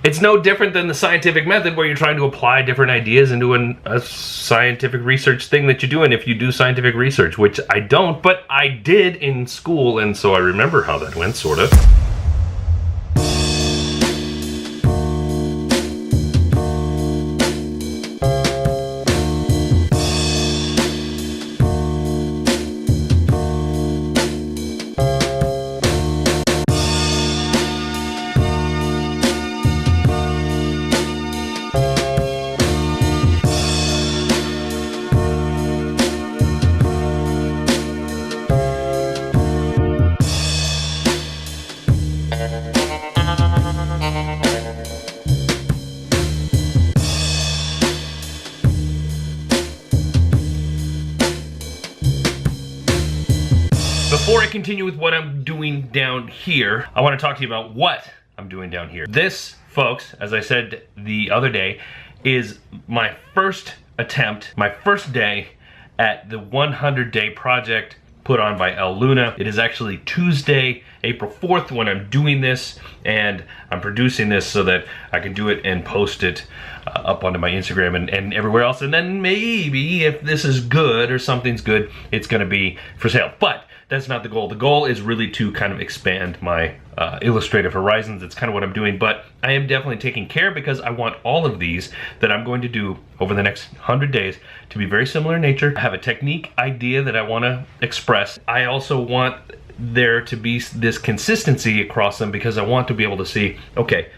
It's no different than the scientific method where you're trying to apply different ideas into a scientific research thing that you do. And if you do scientific research, which I don't, but I did in school, and so I remember how that went, sort of. Before I continue with what I'm doing down here, I want to talk to you about what I'm doing down here. This, folks, as I said the other day, is my first attempt, my first day at the 100-day project put on by Elle Luna. It is actually Tuesday, April 4th when I'm doing this, and I'm producing this so that I can do it and post it up onto my Instagram and everywhere else. And then maybe if this is good or something's good, it's gonna be for sale. But that's not the goal. The goal is really to kind of expand my illustrative horizons. It's kind of what I'm doing, but I am definitely taking care because I want all of these that I'm going to do over the next 100 days to be very similar in nature. I have a technique idea that I want to express. I also want there to be this consistency across them because I want to be able to see, okay,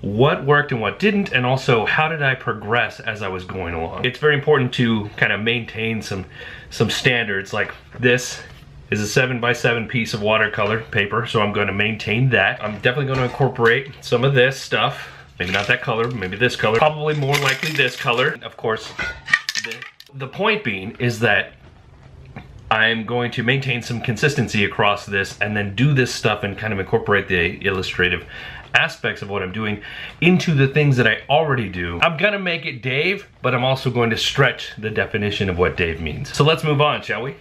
what worked and what didn't, and also how did I progress as I was going along. It's very important to kind of maintain some standards. Like this is a 7x7 piece of watercolor paper, so I'm going to maintain that. I'm definitely going to incorporate some of this stuff. Maybe not that color, maybe this color. Probably more likely this color. Of course, the point being is that I'm going to maintain some consistency across this and then do this stuff and kind of incorporate the illustrative aspects of what I'm doing into the things that I already do. I'm gonna make it Dave, but I'm also going to stretch the definition of what Dave means. So let's move on, shall we?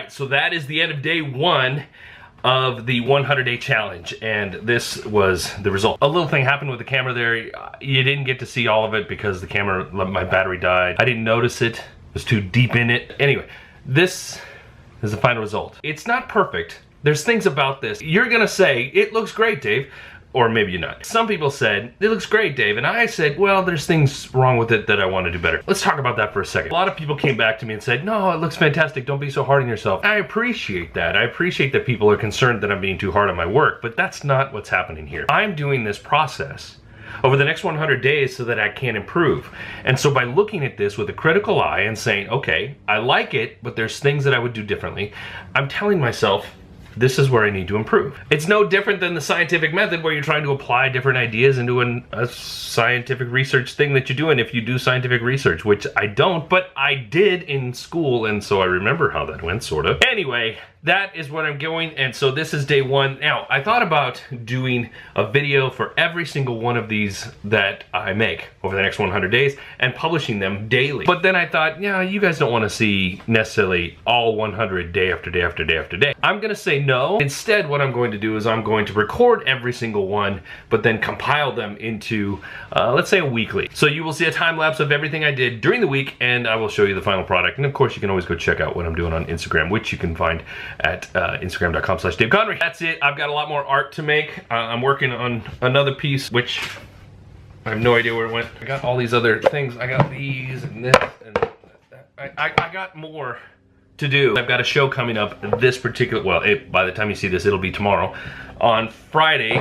So that is the end of day one of the 100-day challenge, and this was the result. A little thing happened with the camera there. You didn't get to see all of it because the camera, my battery died. I didn't notice it. It was too deep in it. Anyway, this is the final result. It's not perfect. There's things about this. You're gonna say, it looks great, Dave. Or maybe you're not. Some people said, it looks great, Dave. And I said, well, there's things wrong with it that I want to do better. Let's talk about that for a second. A lot of people came back to me and said, no, it looks fantastic. Don't be so hard on yourself. I appreciate that. I appreciate that people are concerned that I'm being too hard on my work, but that's not what's happening here. I'm doing this process over the next 100 days so that I can improve. And so by looking at this with a critical eye and saying, okay, I like it, but there's things that I would do differently, I'm telling myself, this is where I need to improve. It's no different than the scientific method where you're trying to apply different ideas into a scientific research thing that you're doing if you do scientific research, which I don't, but I did in school, and so I remember how that went, sort of. Anyway, that is what I'm going, and so this is day one. Now, I thought about doing a video for every single one of these that I make over the next 100 days and publishing them daily. But then I thought, yeah, you guys don't want to see necessarily all 100 day after day after day after day. I'm gonna say no. Instead, what I'm going to do is I'm going to record every single one, but then compile them into, let's say, a weekly. So you will see a time lapse of everything I did during the week, and I will show you the final product. And of course, you can always go check out what I'm doing on Instagram, which you can find at instagram.com/DaveConrey. That's it. I've got a lot more art to make. I'm working on another piece, which I have no idea where it went. I got all these other things. I got these and this, and I got more to do. I've got a show coming up this particular, well, by the time you see this, it'll be tomorrow. On Friday,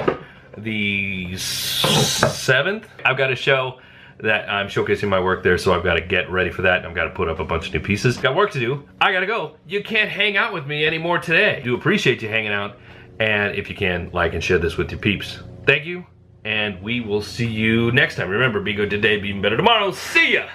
the 7th, I've got a show that I'm showcasing my work there, so I've got to get ready for that. I've got to put up a bunch of new pieces. Got work to do. I gotta go. You can't hang out with me anymore today. I do appreciate you hanging out, and if you can, like and share this with your peeps. Thank you, and we will see you next time. Remember, be good today, be even better tomorrow. See ya!